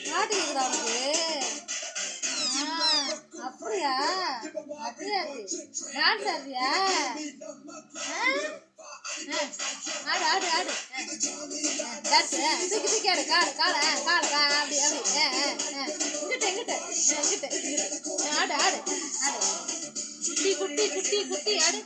பாட்டு இருக்குதா உனக்கு? அப்படியா அப்படியா டான்ஸ் ஆடுறியா? ஆடு ஆடு ஆடு டான்ஸ் தூக்கி தூக்கி ஆடு காலை காலை காலை அப்படி அப்படி இங்கிட்ட இங்கிட்ட இங்கிட்ட ஆடு ஆடு ஆடு குட்டி குட்டி குட்டி குட்டி ஆடு